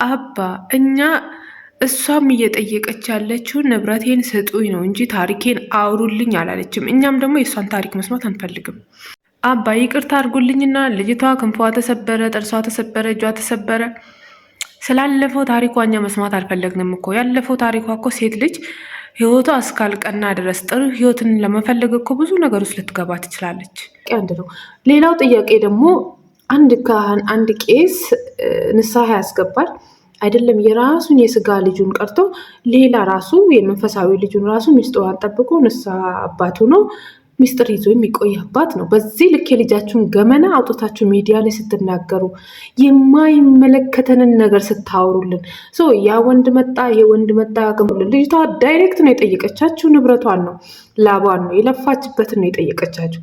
አባ እኛ እሷም እየጠየቀች ያለችው ንብረቴን ስጡኝ ነው እንጂ ታሪኬን አውሩልኝ አላለችም። እኛም ደግሞ የእሷን ታሪክ መስማት አንፈልግም። አባ ይቅርታ አድርጉልኝና ልጅቷ ክንፏ ተሰበረ፣ ጥርሷ ተሰበረ፣ እጇ ተሰበረ። ስላለፈው ታሪኳ እኛ መስማት አልፈለግንም እኮ። ያለፈው ታሪኳ እኮ ሴት ልጅ ህይወቷ እስካልቀና ድረስ ጥሩ ህይወትን ለመፈለግ እኮ ብዙ ነገር ውስጥ ልትገባ ትችላለች። አንድ ነው። ሌላው ጥያቄ ደግሞ አንድ ካህን አንድ ቄስ ንስሐ ያስገባል አይደለም የራሱን የስጋ ልጁን ቀርቶ ሌላ ራሱ የመንፈሳዊ ልጁን ራሱ ሚስጥሯን ጠብቆ ንስሐ አባቱ ነው ሚስጥር ይዞ የሚቆይ አባት ነው። በዚህ ልክ የልጃችሁን ገመና አውጥታችሁ ሚዲያ ላይ ስትናገሩ የማይመለከተንን ነገር ስታወሩልን ያ ወንድ መጣ ይሄ ወንድ መጣ ያገሙልን። ልጅቷ ዳይሬክት ነው የጠየቀቻችሁ፣ ንብረቷን ነው ላቧን ነው የለፋችበትን ነው የጠየቀቻችሁ።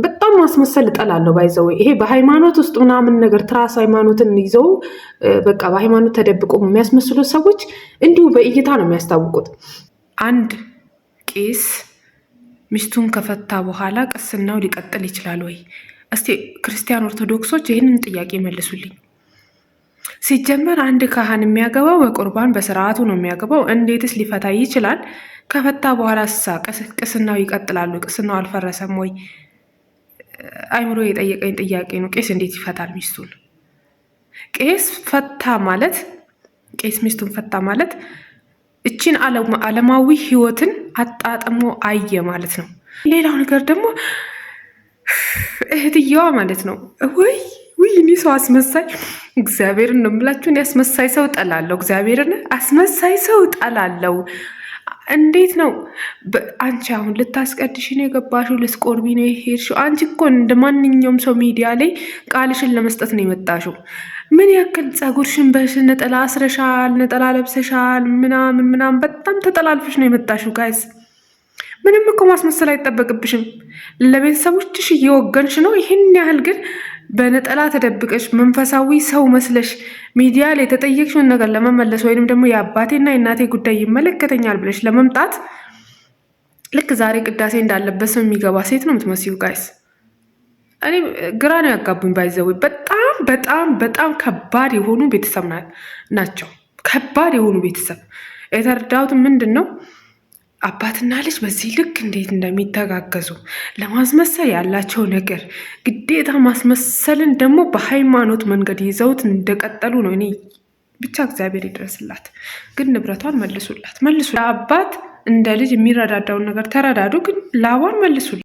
በጣም ማስመሰል እጠላለሁ። ባይዘው ይሄ በሃይማኖት ውስጥ ምናምን ነገር ትራስ ሃይማኖትን ይዘው በቃ በሃይማኖት ተደብቆ የሚያስመስሉ ሰዎች እንዲሁ በእይታ ነው የሚያስታውቁት። አንድ ቄስ ሚስቱን ከፈታ በኋላ ቅስናው ሊቀጥል ይችላል ወይ? እስቲ ክርስቲያን ኦርቶዶክሶች ይህንን ጥያቄ መልሱልኝ። ሲጀመር አንድ ካህን የሚያገባው በቁርባን በስርዓቱ ነው የሚያገባው። እንዴትስ ሊፈታ ይችላል? ከፈታ በኋላ ቅስናው ይቀጥላሉ? ቅስናው አልፈረሰም ወይ? አይምሮ የጠየቀኝ ጥያቄ ነው። ቄስ እንዴት ይፈታል ሚስቱን? ቄስ ፈታ ማለት ቄስ ሚስቱን ፈታ ማለት እቺን ዓለማዊ ህይወትን አጣጥሞ አየ ማለት ነው። ሌላው ነገር ደግሞ እህትየዋ ማለት ነው ወይ እኔ ሰው አስመሳይ እግዚአብሔርን ነው የምላችሁ። እኔ አስመሳይ ሰው ጠላለው። እግዚአብሔርን አስመሳይ ሰው ጠላለው። እንዴት ነው አንቺ አሁን ልታስቀድሽ ነው የገባሽው? ልትቆርቢ ነው የሄድሽው? አንቺ እኮ እንደ ማንኛውም ሰው ሚዲያ ላይ ቃልሽን ለመስጠት ነው የመጣሽው። ምን ያክል ፀጉርሽን በነጠላ አስረሻል፣ ነጠላ ለብሰሻል፣ ምናምን በጣም ተጠላልፍሽ ነው የመጣሽው። ጋይዝ ምንም እኮ ማስመሰል አይጠበቅብሽም። ለቤተሰቦችሽ እየወገንሽ ነው። ይህን ያህል ግን በነጠላ ተደብቀሽ መንፈሳዊ ሰው መስለሽ ሚዲያ ላይ የተጠየቅሽውን ነገር ለመመለስ ወይንም ደግሞ የአባቴና የእናቴ ጉዳይ ይመለከተኛል ብለሽ ለመምጣት ልክ ዛሬ ቅዳሴ እንዳለበት ሰው የሚገባ ሴት ነው የምትመስዩ። ጋይስ እኔ ግራ ነው ያጋቡኝ። ባይዘው በጣም በጣም በጣም ከባድ የሆኑ ቤተሰብ ናቸው። ከባድ የሆኑ ቤተሰብ የተረዳሁት ምንድን ነው አባትና ልጅ በዚህ ልክ እንዴት እንደሚተጋገዙ ለማስመሰል ያላቸው ነገር ግዴታ ማስመሰልን ደግሞ በሃይማኖት መንገድ ይዘውት እንደቀጠሉ ነው። እኔ ብቻ እግዚአብሔር ይድረስላት። ግን ንብረቷን መልሱ። አባት እንደ ልጅ የሚረዳዳውን ነገር ተረዳዱ፣ ግን ላቧን መልሱላት።